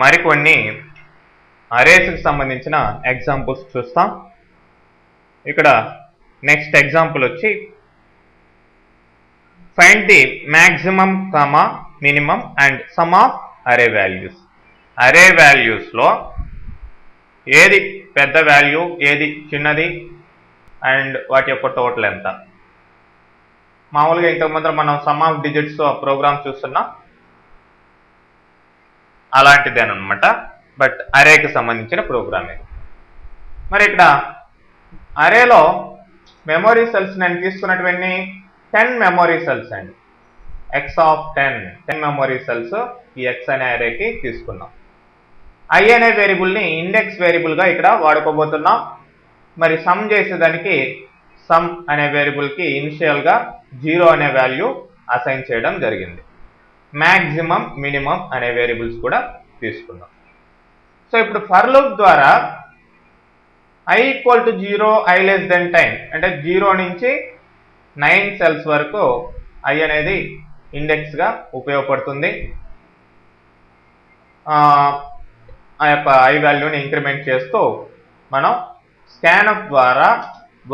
మరికొన్ని అరేస్కి సంబంధించిన ఎగ్జాంపుల్స్ చూస్తాం. ఇక్కడ నెక్స్ట్ ఎగ్జాంపుల్ వచ్చి find the maximum comma minimum and some of అరే వాల్యూస్. అరే వాల్యూస్లో ఏది పెద్ద వాల్యూ, ఏది చిన్నది, అండ్ వాటి యొక్క టోటల్ ఎంత. మామూలుగా ఇంతకుముందు మనం సమ్ ఆఫ్ డిజిట్స్ ప్రోగ్రామ్ చూస్తున్నాం, అలాంటిదేనమాట. బట్ అరేకి సంబంధించిన ప్రోగ్రామ్ ఇది. మరి ఇక్కడ అరేలో మెమొరీ సెల్స్ నేను తీసుకున్నటువంటి 10 మెమొరీ సెల్స్ అండి. ఎక్స్ ఆఫ్ 10 మెమొరీ సెల్స్ ఈ ఎక్స్ అనే అరేకి తీసుకున్నాం. ఐ అనే వేరియబుల్ని ఇండెక్స్ వేరియబుల్గా ఇక్కడ వాడుకోబోతున్నాం. మరి సమ్ చేసేదానికి సమ్ అనే వేరియబుల్కి ఇనిషియల్గా 0 అనే వాల్యూ అసైన్ చేయడం జరిగింది. మ్యాక్సిమం మినిమం అనే వేరియబుల్స్ కూడా తీసుకున్నాం. సో ఇప్పుడు ఫర్ లూప్ ద్వారా i equal to 0, i less than 10 అంటే 0 నుంచి 9 సెల్స్ వరకు i అనేది ఇండెక్స్గా ఉపయోగపడుతుంది. ఆ యొక్క i వాల్యూని ఇంక్రిమెంట్ చేస్తూ మనం స్కాన్అప్ ద్వారా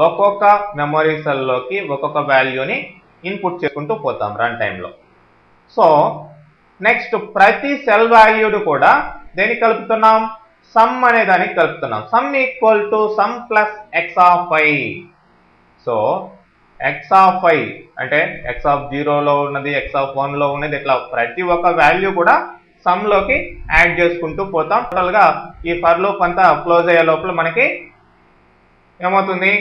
ఒక్కొక్క మెమొరీ సెల్లోకి ఒక్కొక్క వాల్యూని ఇన్పుట్ చేసుకుంటూ పోతాం రన్ టైంలో. సో నెక్స్ట్ ప్రతి సెల్ వాల్యూను కూడా దేనికి కలుపుతున్నాం? సమ్ అనే దానికి కలుపుతున్నాం. Sum equal to sum plus X of I. So X of I అంటే ఎక్స్ ఆఫ్ 0లో ఉన్నది, ఎక్స్ ఆఫ్ 1లో ఉన్నది, ఇట్లా ప్రతి ఒక్క వాల్యూ కూడా సమ్లోకి యాడ్ చేసుకుంటూ పోతాం. టోటల్గా ఈ ఫర్ లూప్ అంతా క్లోజ్ అయ్యే లోపల మనకి ఏమవుతుంది?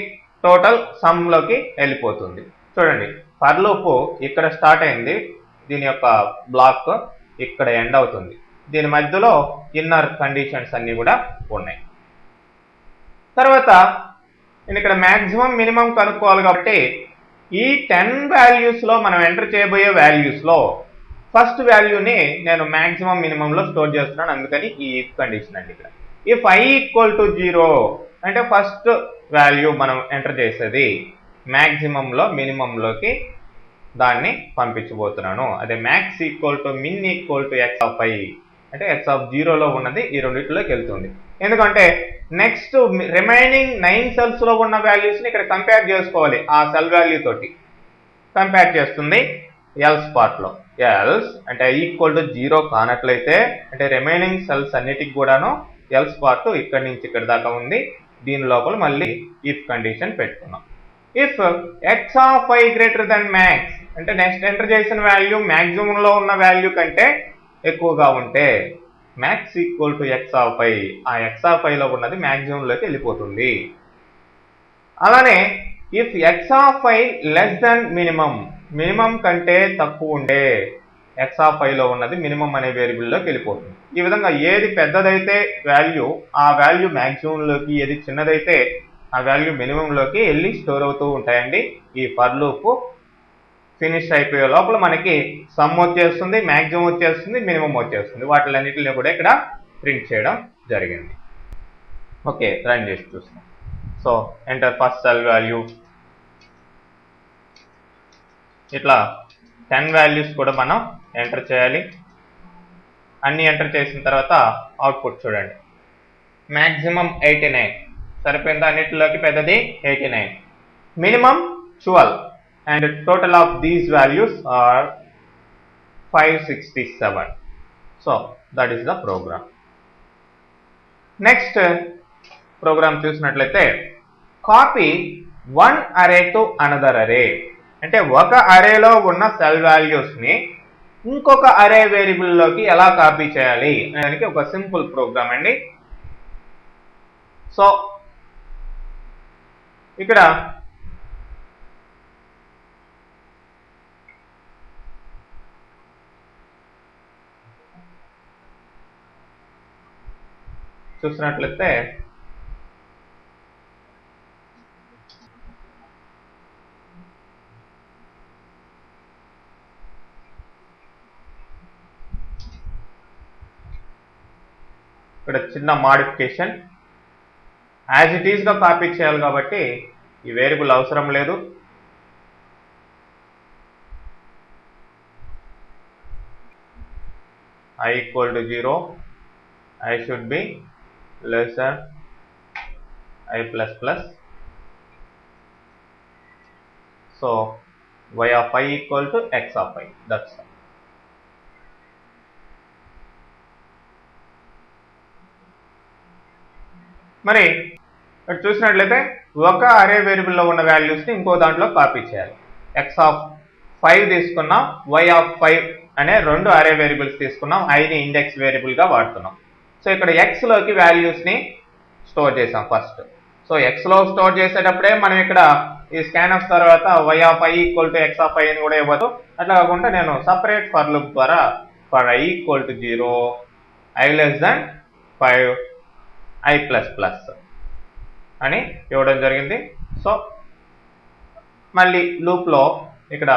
టోటల్ సమ్లోకి వెళ్ళిపోతుంది. చూడండి, ఫర్ లూప్ ఇక్కడ స్టార్ట్ అయింది, దీని యొక్క బ్లాక్ ఇక్కడ ఎండ్ అవుతుంది. దీని మధ్యలో ఇన్నర్ కండిషన్స్ అన్ని కూడా ఉన్నాయి. తర్వాత నేను ఇక్కడ మ్యాక్సిమం మినిమం కనుక్కోవాలి కాబట్టి ఈ 10 వాల్యూస్లో మనం ఎంటర్ చేయబోయే వాల్యూస్లో ఫస్ట్ వాల్యూని నేను మ్యాక్సిమం మినిమంలో స్టోర్ చేస్తున్నాను. అందుకని ఈ ఇఫ్ కండిషన్ అండి. ఇక్కడ ఇఫ్ i ఈక్వల్ టు 0 అంటే ఫస్ట్ వాల్యూ మనం ఎంటర్ చేసేది మ్యాక్సిమంలో మినిమంలోకి దాన్ని పంపించబోతున్నాను. అదే max equal to min equal to x of I అంటే ఎక్స్ ఆఫ్ 0లో ఉన్నది ఈ రెండింటిలోకి వెళ్తుంది. ఎందుకంటే నెక్స్ట్ రిమైనింగ్ 9 సెల్స్లో ఉన్న వాల్యూస్ని ఇక్కడ కంపేర్ చేసుకోవాలి. ఆ సెల్ వాల్యూ తోటి కంపేర్ చేస్తుంది ఎల్స్ పార్ట్లో. ఎల్స్ అంటే i ఈక్వల్ టు 0 కానట్లయితే అంటే రిమైనింగ్ సెల్స్ అన్నిటికి కూడాను ఎల్స్ పార్ట్ ఇక్కడి నుంచి ఇక్కడ దాకా ఉంది. దీని లోపల మళ్ళీ ఇఫ్ కండిషన్ పెట్టుకున్నాం. If X of I greater than max అంటే నెక్స్ట్ ఎంటర్ చేసిన వాల్యూ మ్యాక్సిమంలో ఉన్న వాల్యూ కంటే ఎక్కువగా ఉంటే max equal to x of I, ఆ ఎక్స్ ఆఫ్ ఐలో ఉన్నది మ్యాక్సిమంలోకి వెళ్ళిపోతుంది. అలానే if X of I less than minimum, minimum కంటే తక్కువ ఉంటే ఎక్స్ ఆఫ్ ఐలో ఉన్నది మినిమం అనే వేరియబుల్లోకి వెళ్ళిపోతుంది. ఈ విధంగా ఏది పెద్దదైతే వాల్యూ ఆ వాల్యూ మ్యాక్సిమంలోకి, ఏది చిన్నదైతే ఆ వాల్యూ మినిమంలోకి వెళ్ళి స్టోర్ అవుతూ ఉంటాయండి. ఈ ఫర్ లూప్ ఫినిష్ అయిపోయే లోపల మనకి సమ్ వచ్చేస్తుంది, మ్యాక్సిమం వచ్చేస్తుంది, మినిమం వచ్చేస్తుంది. వాటిలన్నిటిని కూడా ఇక్కడ ప్రింట్ చేయడం జరిగింది. ఓకే, రన్ చేసి చూస్తాం. So enter first cell value. ఇట్లా 10 వాల్యూస్ కూడా మనం ఎంటర్ చేయాలి. అన్ని ఎంటర్ చేసిన తర్వాత అవుట్పుట్ చూడండి. మ్యాక్సిమం 89 సరిపోయిందా? అన్నిటిలోకి పెద్దది 89, minimum 12 and total of these values are 567. So that is the program. Next program చూసినట్లయితే copy one array to another array అంటే ఒక అరేలో ఉన్న సెల్ వాల్యూస్ని ఇంకొక అరే వేరియబుల్లోకి ఎలా కాపీ చేయాలి దానికి ఒక సింపుల్ ప్రోగ్రామ్ అండి. సో ఇక్కడ చూసినట్లయితే ఇక్కడ చిన్న మాడిఫికేషన్, యాజ్ ఇట్ ఈస్గా కాపీ చేయాలి కాబట్టి ఈ వేరియబుల్ అవసరం లేదు. i equal to 0 I should be less than I plus plus. So y of I equal to x of I. That's all. మరి ఇక్కడ చూసినట్లయితే ఒక అరే వేరియబుల్లో ఉన్న వాల్యూస్ని ఇంకో దాంట్లో కాపీ చేయాలి. ఎక్స్ ఆఫ్ 5 తీసుకున్నాం, వై ఆఫ్ 5 అనే రెండు అరే వేరియబుల్స్ తీసుకున్నాం, ఐని ఇండెక్స్ వేరియబుల్గా వాడుతున్నాం. సో ఇక్కడ ఎక్స్లోకి వాల్యూస్ని స్టోర్ చేసాం ఫస్ట్. సో ఎక్స్లో స్టోర్ చేసేటప్పుడే మనం ఇక్కడ ఈ స్కాన్ఎఫ్ తర్వాత y of i equal to x of i అని కూడా ఇవ్వదు. అట్లా కాకుండా నేను సపరేట్ ఫర్ లూప్ ద్వారా for i equal to 0, i less than 5, i plus plus అని ఇవ్వడం జరిగింది. సో మళ్ళీ లూప్లో ఇక్కడ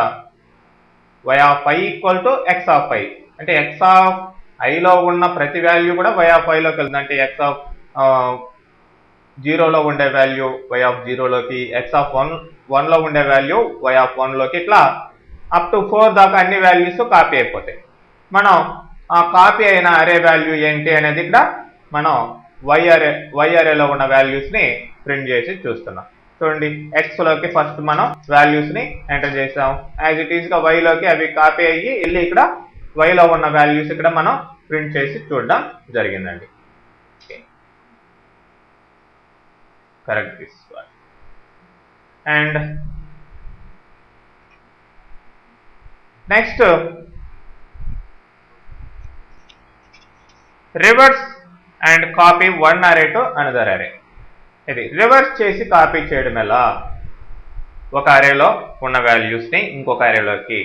y of i equal to x of I అంటే ఎక్స్ ఆఫ్ ఐలో ఉన్న ప్రతి వాల్యూ కూడా వై ఆఫ్ ఐలోకి వెళ్తుంది. అంటే ఎక్స్ ఆఫ్ 0లో ఉండే వాల్యూ వై ఆఫ్ 0లోకి, ఎక్స్ ఆఫ్ 1లో ఉండే వాల్యూ వై ఆఫ్ 1లోకి, ఇట్లా అప్ టు 4 దాకా అన్ని వాల్యూస్ కాపీ అయిపోతాయి. మనం ఆ కాపీ అయిన అరే వాల్యూ ఏంటి అనేది ఇక్కడ మనం వై అరేలో ఉన్న వాల్యూస్ని ప్రింట్ చేసి చూస్తున్నాం. చూడండి, ఎక్స్లోకి ఫస్ట్ మనం వాల్యూస్ని ఎంటర్ చేసాం. యాజ్ ఇట్ ఈస్గా వైలోకి అవి కాపీ అయ్యి వెళ్ళి ఇక్కడ వైలో ఉన్న వాల్యూస్ ఇక్కడ మనం ప్రింట్ చేసి చూడడం జరిగిందండి. Correct this one. And next reverse and copy one అరే టు అనదర్ అరే. ఇది రివర్స్ చేసి కాపీ చేయడం ఎలా, ఒక అరేలో ఉన్న వాల్యూస్ని ఇంకొక అరేలోకి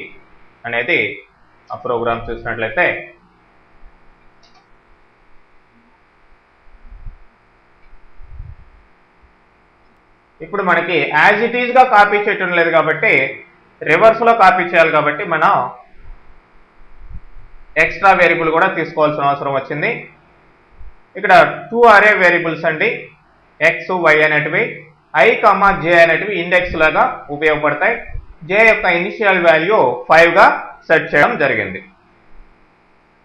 అనేది ఆ ప్రోగ్రామ్ చూసినట్లయితే ఇప్పుడు మనకి యాజ్ ఇట్ ఈస్గా కాపీ చేయటం లేదు కాబట్టి రివర్స్లో కాపీ చేయాలి. కాబట్టి మనం ఎక్స్ట్రా వేరియబుల్ కూడా తీసుకోవాల్సిన అవసరం వచ్చింది. ఇక్కడ 2 అరే వేరియబుల్స్ అండి, ఎక్స్ వై అనేటివి, ఐ కమా జే అనేటివి ఇండెక్స్ లాగా ఉపయోగపడతాయి. జే యొక్క ఇనిషియల్ వాల్యూ 5గా సెట్ చేయడం జరిగింది.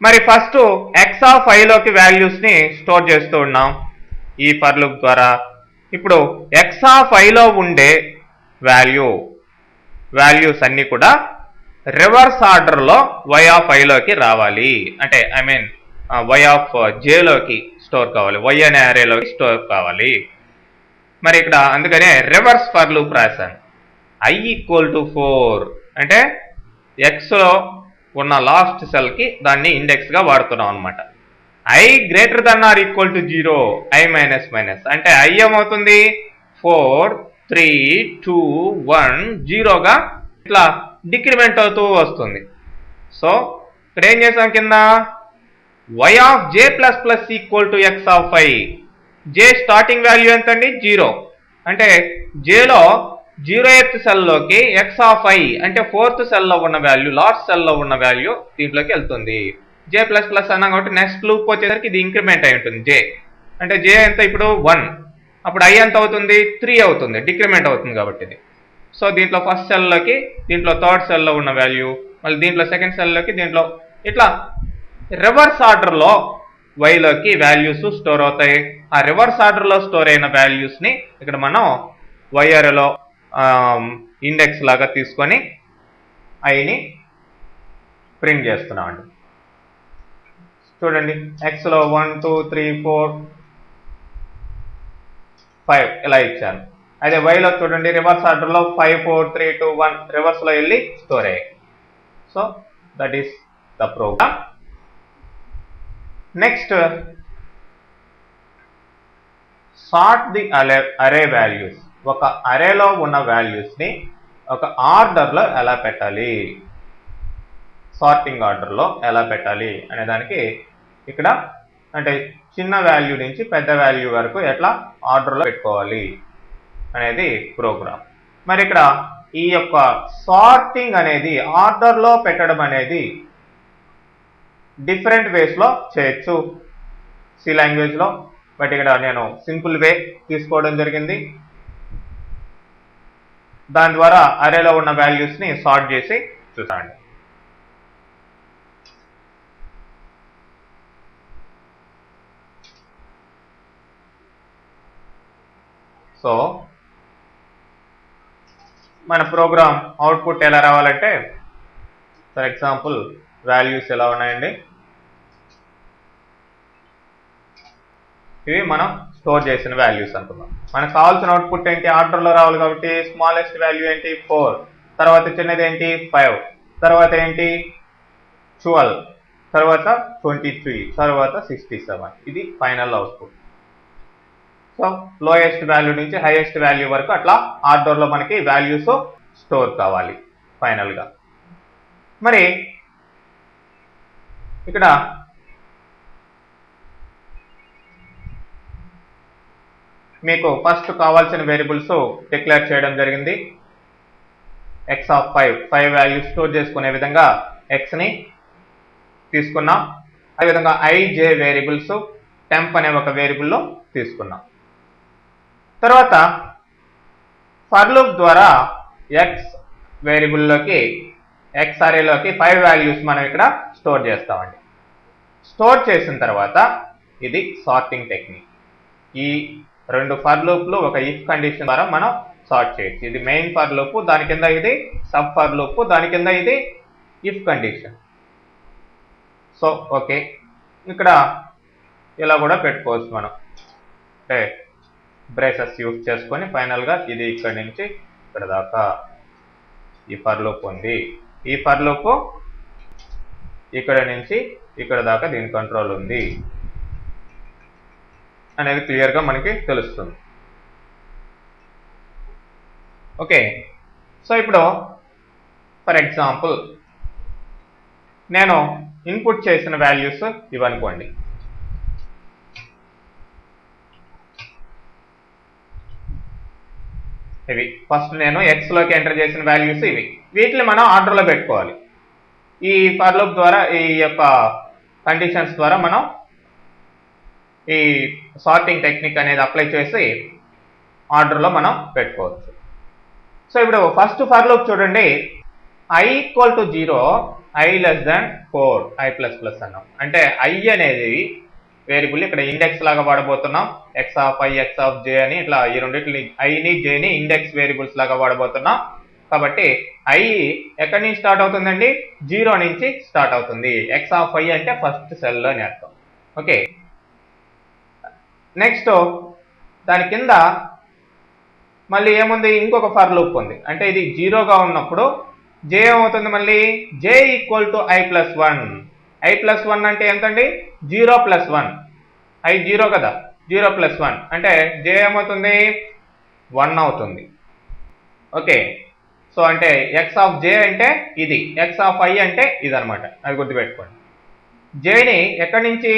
మరి ఫస్ట్ ఎక్స్ ఆఫ్ ఐలోకి వాల్యూస్ని స్టోర్ చేస్తూ ఉన్నాం ఈ ఫర్ లూప్ ద్వారా. ఇప్పుడు ఎక్స్ ఆఫ్ ఐలో ఉండే వాల్యూస్ అన్నీ కూడా రివర్స్ ఆర్డర్లో వై ఆఫ్ ఐలోకి రావాలి. అంటే ఐ మీన్ వై ఆఫ్ జేలోకి స్టోర్ కావాలి, వై అనే అరేలోకి స్టోర్ కావాలి. మరి ఇక్కడ అందుకనే రివర్స్ ఫర్ లూప్ రాశాను. ఐ ఈక్వల్ టు 4 అంటే ఎక్స్లో ఉన్న లాస్ట్ సెల్కి దాన్ని ఇండెక్స్గా వాడుతున్నాం అనమాట. I greater than are equal to 0, I minus minus అంటే ఐ ఏమవుతుంది 4, 3, 2, 1, 0గా ఇట్లా డిక్రిమెంట్ అవుతూ వస్తుంది. సో ఇక్కడ ఏం చేసాం కింద y of j plus plus equal to x of I. j starting value ఎంతండి 0 అంటే jలో 0th సెల్లోకి ఎక్స్ ఆఫ్ ఐ అంటే 4th సెల్లో ఉన్న వాల్యూ, లాస్ట్ సెల్లో ఉన్న వాల్యూ దీంట్లోకి వెళ్తుంది. j ప్లస్ ప్లస్ అన్నాం కాబట్టి నెక్స్ట్ లూప్ వచ్చేసరికి ఇది ఇంక్రిమెంట్ అయి ఉంటుంది. j అంటే j ఎంత ఇప్పుడు 1, అప్పుడు i ఎంత అవుతుంది 3 అవుతుంది, డిక్రిమెంట్ అవుతుంది కాబట్టి ఇది. సో దీంట్లో ఫస్ట్ సెల్లోకి, దీంట్లో థర్డ్ సెల్లో ఉన్న వాల్యూ, మళ్ళీ దీంట్లో సెకండ్ సెల్లోకి, దీంట్లో ఇట్లా రివర్స్ ఆర్డర్లో వైలోకి వాల్యూస్ స్టోర్ అవుతాయి. ఆ రివర్స్ ఆర్డర్లో స్టోర్ అయిన వాల్యూస్ని ఇక్కడ మనం వై అరేలో ఇండెక్స్ లాగా తీసుకొని ఐని ప్రింట్ చేస్తున్నామండి. చూడండి, ఎక్స్లో 1, 2, 3, 4, 5 ఇలా ఇచ్చాను. అదే వైలో చూడండి రివర్స్ ఆర్డర్లో 5, 4, 3, 2, 1 రివర్స్లో వెళ్ళి స్టోర్ అయ్యాయి. So that is the program. Next sort the array values. ఒక అరేలో ఉన్న వాల్యూస్ని ఒక ఆర్డర్లో ఎలా పెట్టాలి, సార్టింగ్ ఆర్డర్లో ఎలా పెట్టాలి అనే దానికి ఇక్కడ అంటే చిన్న వాల్యూ నుంచి పెద్ద వాల్యూ వరకు ఎట్లా ఆర్డర్లో పెట్టుకోవాలి అనేది ప్రోగ్రామ్. మరి ఇక్కడ ఈ యొక్క సార్టింగ్ అనేది ఆర్డర్లో పెట్టడం అనేది డిఫరెంట్ వేస్లో చేయొచ్చు సి లాంగ్వేజ్లో. బట్ ఇక్కడ నేను సింపుల్ వే తీసుకోవడం జరిగింది. దాని ద్వారా అరేలో ఉన్న వాల్యూస్ని సార్ట్ చేసి చూసాండి. సో మన ప్రోగ్రామ్ అవుట్పుట్ ఎలా రావాలంటే ఫర్ ఎగ్జాంపుల్ వాల్యూస్ ఎలా ఉన్నాయండి, ఇవి మనం స్టోర్ చేసిన వాల్యూస్ అనుకుందాం. మనకు కావాల్సిన అవుట్పుట్ ఏంటి, ఆర్డర్లో రావాలి కాబట్టి స్మాలెస్ట్ వాల్యూ ఏంటి 4, తర్వాత చిన్నది ఏంటి 5, తర్వాత ఏంటి 12, తర్వాత 23, తర్వాత 67. ఇది final output. So lowest value నుంచి హైయెస్ట్ వాల్యూ వరకు అట్లా ఆర్డర్లో మనకి వాల్యూస్ స్టోర్ కావాలి ఫైనల్గా. మరి ఇక్కడ మీకు ఫస్ట్ కావాల్సిన వేరియబుల్స్ డిక్లేర్ చేయడం జరిగింది. ఎక్స్ ఆఫ్ 5 వాల్యూస్ స్టోర్ చేసుకునే విధంగా ఎక్స్ని తీసుకున్నాం. అదేవిధంగా ఐజే వేరియబుల్స్ టెంప్ అనే ఒక వేరియబుల్లో తీసుకున్నాం. తర్వాత ఫర్ లూప్ ద్వారా ఎక్స్ వేరియబుల్లోకి ఎక్స్ అరేలోకి 5 వాల్యూస్ మనం ఇక్కడ స్టోర్ చేస్తామండి. స్టోర్ చేసిన తర్వాత ఇది సార్టింగ్ టెక్నిక్. ఈ రెండు ఫర్ లూప్లు ఒక ఇఫ్ కండిషన్ ద్వారా మనం సార్ట్ చేయొచ్చు. ఇది మెయిన్ ఫర్ లూప్, దాని కింద ఇది సబ్ ఫర్ లూప్, దాని కింద ఇది ఇఫ్ కండిషన్. సో ఓకే, ఇక్కడ ఇలా కూడా పెట్టుకోవచ్చు మనం, అంటే బ్రేసెస్ యూజ్ చేసుకొని ఫైనల్గా ఇది ఇక్కడ నుంచి ఇక్కడ దాకా ఈ ఫర్ లూప్ ఉంది. ఈ ఫర్ లూప్ ఇక్కడ నుంచి ఇక్కడ దాకా దీని కంట్రోల్ ఉంది అనేది క్లియర్గా మనకి తెలుస్తుంది. ఓకే, సో ఇప్పుడు ఫర్ ఎగ్జాంపుల్ నేను ఇన్పుట్ చేసిన వాల్యూస్ ఇవనుకోండి. ఇవి ఫస్ట్ నేను ఎక్స్లోకి ఎంటర్ చేసిన వాల్యూస్ ఇవి. వీటిని మనం ఆర్డర్లో పెట్టుకోవాలి. ఈ ఫర్ లూప్ ద్వారా ఈ యొక్క కండిషన్స్ ద్వారా మనం ఈ సార్టింగ్ టెక్నిక్ అనేది అప్లై చేసి ఆర్డర్లో మనం పెట్టుకోవచ్చు. సో ఇప్పుడు ఫస్ట్ ఫర్ లూప్ చూడండి, i equal to 0, i less than 4, i++ అన్నాం. అంటే i అనేది వేరియబుల్ ఇక్కడ ఇండెక్స్ లాగా వాడబోతున్నాం. X of i, X of j అని ఇట్లా ఈ రెండింటిని iని jని ఇండెక్స్ వేరియబుల్స్ లాగా వాడబోతున్నాం. కాబట్టి i ఎక్కడి నుంచి స్టార్ట్ అవుతుందండి, 0 నుంచి స్టార్ట్ అవుతుంది. ఎక్స్ ఆఫ్ i అంటే ఫస్ట్ సెల్లో అని అర్థం. ఓకే, నెక్స్ట్ దాని కింద మళ్ళీ ఏముంది, ఇంకొక ఫర్ లూప్ ఉంది. అంటే ఇది 0గా ఉన్నప్పుడు j ఏమవుతుంది, మళ్ళీ j equal to i+1. i+1 అంటే ఎంతండి, 0+1. i 0 కదా, 0+1 అంటే j ఏమవుతుంది, 1 అవుతుంది. ఓకే, సో అంటే ఎక్స్ ఆఫ్ j అంటే ఇది, ఎక్స్ ఆఫ్ i అంటే ఇది అనమాట. అది గుర్తుపెట్టుకోండి. jని ఎక్కడి నుంచి,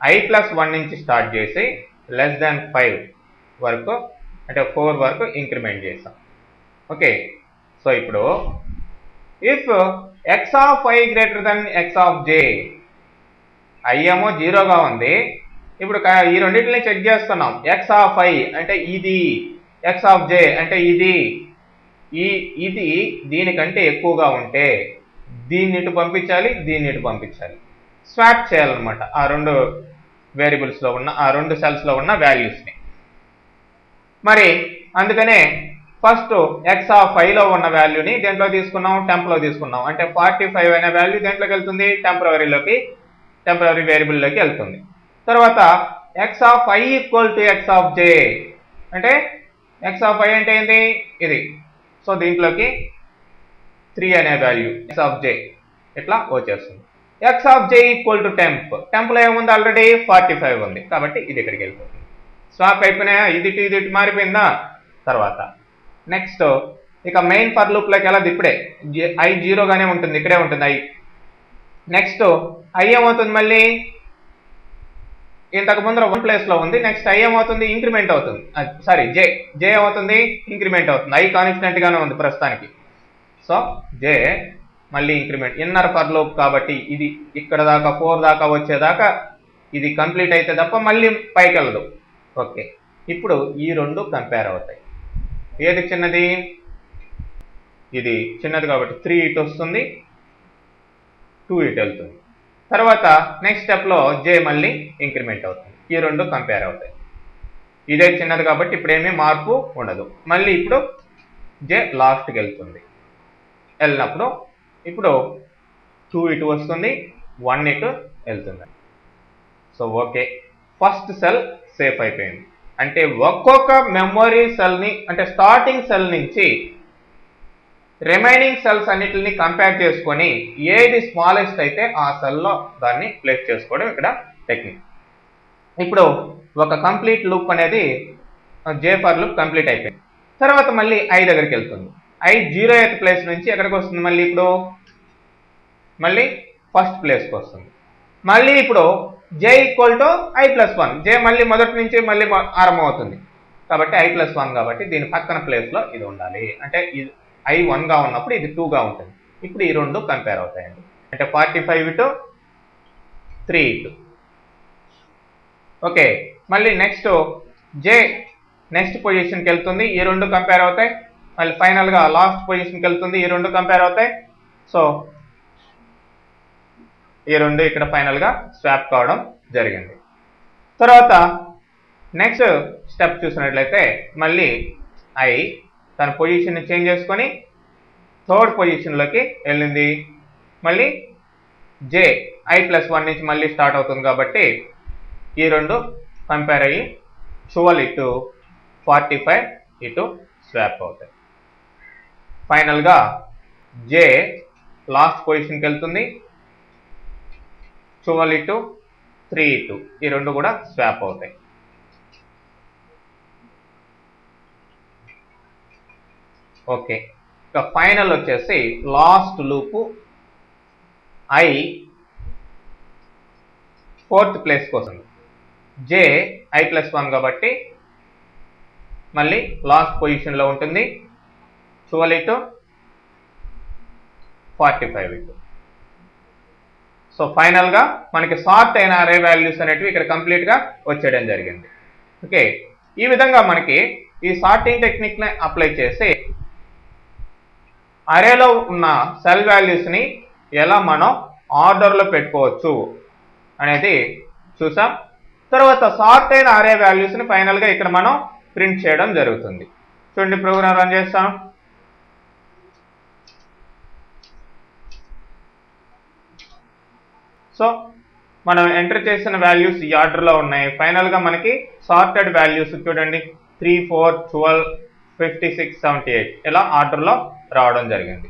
i+1 నుంచి స్టార్ట్ చేసి లెస్ దాన్ 5 వరకు అంటే 4 వరకు ఇంక్రిమెంట్ చేసాం. ఓకే, సో ఇప్పుడు if X of i greater than X of j, i ఏమో 0గా ఉంది. ఇప్పుడు ఈ రెండింటిని చెక్ చేస్తున్నాం. ఎక్స్ ఆఫ్ i అంటే ఇది, ఎక్స్ ఆఫ్ j అంటే ఇది, ఇది దీనికంటే ఎక్కువగా ఉంటే దీన్ని ఇటు పంపించాలి, దీన్ని ఇటు పంపించాలి, స్వాప్ చేయాలన్నమాట ఆ రెండు వేరియబుల్స్లో ఉన్న ఆ రెండు సెల్స్లో ఉన్న వాల్యూస్ని. మరి అందుకనే ఫస్ట్ ఎక్స్ ఆఫ్ 5లో ఉన్న వాల్యూని దేంట్లో తీసుకున్నాం, టెంప్లో తీసుకున్నాం. అంటే 45 అనే వాల్యూ దేంట్లోకి వెళ్తుంది, టెంపరరీ వేరియబుల్లోకి వెళ్తుంది. తర్వాత X of i equal to x of j అంటే ఎక్స్ ఆఫ్ i అంటే ఏంటి, ఇది. సో దీంట్లోకి 3 అనే వాల్యూ ఎక్స్ ఆఫ్ j ఇట్లా వచ్చేస్తుంది. X of j equal to టెంప్లో ఏముంది, ఆల్రెడీ 45 ఉంది కాబట్టి ఇది ఇక్కడికి వెళ్ళిపోతుంది. స్వాప్ అయిపోయినాయా, ఇది ఇటు మారిపోయిందా. తర్వాత నెక్స్ట్ ఇక మెయిన్ ఫర్ లూప్లోకి వెళ్ళదు. ఇప్పుడే i 0గానే ఉంటుంది, ఇక్కడే ఉంటుంది i. నెక్స్ట్ i ఏమవుతుంది, మళ్ళీ ఇంతకు ముందర 1 ప్లేస్లో ఉంది. నెక్స్ట్ i ఏమవుతుంది, ఇంక్రిమెంట్ అవుతుంది. సారీ j ఏమవుతుంది, ఇంక్రిమెంట్ అవుతుంది. i కాన్స్టెంట్ గానే ఉంది ప్రస్తుతానికి. సో j మళ్ళీ ఇంక్రిమెంట్, ఇన్నర్ ఫర్ లూప్ కాబట్టి ఇది ఇక్కడ దాకా 4 దాకా వచ్చేదాకా ఇది కంప్లీట్ అయితే తప్ప మళ్ళీ పైకి వెళ్ళదు. ఓకే, ఇప్పుడు ఈ రెండు కంపేర్ అవుతాయి. ఏది చిన్నది, ఇది చిన్నది కాబట్టి 3 ఇటు వస్తుంది, 2 ఇటు వెళ్తుంది. తర్వాత నెక్స్ట్ స్టెప్లో j మళ్ళీ ఇంక్రిమెంట్ అవుతుంది. ఈ రెండు కంపేర్ అవుతాయి. ఇదే చిన్నది కాబట్టి ఇప్పుడు ఏమీ మార్పు ఉండదు. మళ్ళీ ఇప్పుడు జే లాస్ట్కి వెళ్తుంది. వెళ్ళినప్పుడు ఇప్పుడు 2 ఇటు వస్తుంది, 1 ఇటు వెళ్తుంది. So okay, first cell safe అయిపోయింది. అంటే ఒక్కొక్క మెమొరీ సెల్ని అంటే స్టార్టింగ్ సెల్ నుంచి రిమైనింగ్ సెల్స్ అన్నిటిని కంపేర్ చేసుకొని ఏది స్మాలెస్ట్ అయితే ఆ సెల్లో దాన్ని ప్లేస్ చేసుకోవడం ఇక్కడ టెక్నిక్. ఇప్పుడు ఒక కంప్లీట్ లూప్ అనేది జే ఫర్ లూప్ కంప్లీట్ అయిపోయింది. తర్వాత మళ్ళీ ఐ దగ్గరికి వెళ్తుంది. ఐ 0th ప్లేస్ నుంచి ఎక్కడికి వస్తుంది? మళ్ళీ ఇప్పుడు మళ్ళీ ఫస్ట్ ప్లేస్కి వస్తుంది. మళ్ళీ ఇప్పుడు జే ఈక్వల్ టు i+1, జే మళ్ళీ మొదటి నుంచి మళ్ళీ ఆరంభం అవుతుంది కాబట్టి i+1 కాబట్టి దీని పక్కన ప్లేస్లో ఇది ఉండాలి. అంటే ఇది i 1గా ఉన్నప్పుడు ఇది 2గా ఉంటుంది. ఇప్పుడు ఈ రెండు కంపేర్ అవుతాయండి. అంటే 45 ఇటు 3 ఇటు. ఓకే, మళ్ళీ నెక్స్ట్ జే నెక్స్ట్ పొజిషన్కి వెళ్తుంది, ఈ రెండు కంపేర్ అవుతాయి. మళ్ళీ ఫైనల్గా లాస్ట్ పొజిషన్కి వెళ్తుంది, ఈ రెండు కంపేర్ అవుతాయి. సో ఈ రెండు ఇక్కడ ఫైనల్గా స్వాప్ కావడం జరిగింది. తర్వాత నెక్స్ట్ స్టెప్ చూసినట్లయితే మళ్ళీ ఐ తన పొజిషన్ని చేంజ్ చేసుకొని థర్డ్ పొజిషన్లోకి వెళ్ళింది. మళ్ళీ జే i+1 నుంచి మళ్ళీ స్టార్ట్ అవుతుంది కాబట్టి ఈ రెండు కంపేర్ అయ్యి 12 ఇటు 45 ఇటు స్వాప్ అవుతాయి. ఫైనల్గా జే లాస్ట్ పొజిషన్కి వెళ్తుంది, 12 ఇటు 3 ఇటు ఈ రెండు కూడా స్వాప్ అవుతాయి. ఓకే, ఇక ఫైనల్ వచ్చేసి లాస్ట్ లూపు ఐ 4th ప్లేస్కి వస్తుంది. జే i+1 కాబట్టి మళ్ళీ లాస్ట్ పొజిషన్లో ఉంటుంది, 12 ఇటు 45 ఇటు. సో ఫైనల్గా మనకి సార్ట్ అయిన అరే వాల్యూస్ అనేటివి ఇక్కడ కంప్లీట్గా వచ్చేయడం జరిగింది. ఓకే, ఈ విధంగా మనకి ఈ సార్టింగ్ టెక్నిక్ని అప్లై చేసి అరేలో ఉన్న సెల్ వాల్యూస్ని ఎలా మనం ఆర్డర్లో పెట్టుకోవచ్చు అనేది చూసాం. తర్వాత సార్ట్ అయిన అరే వాల్యూస్ని ఫైనల్గా ఇక్కడ మనం ప్రింట్ చేయడం జరుగుతుంది. చూడండి, ప్రోగ్రామ్ రన్ చేస్తాను. సో మనం ఎంటర్ చేసిన వాల్యూస్ ఈ ఆర్డర్లో ఉన్నాయి. ఫైనల్గా మనకి సార్టెడ్ వాల్యూస్ చూడండి 3, 4, 12, 56, 78 ఇలా ఆర్డర్లో రావడం జరిగింది.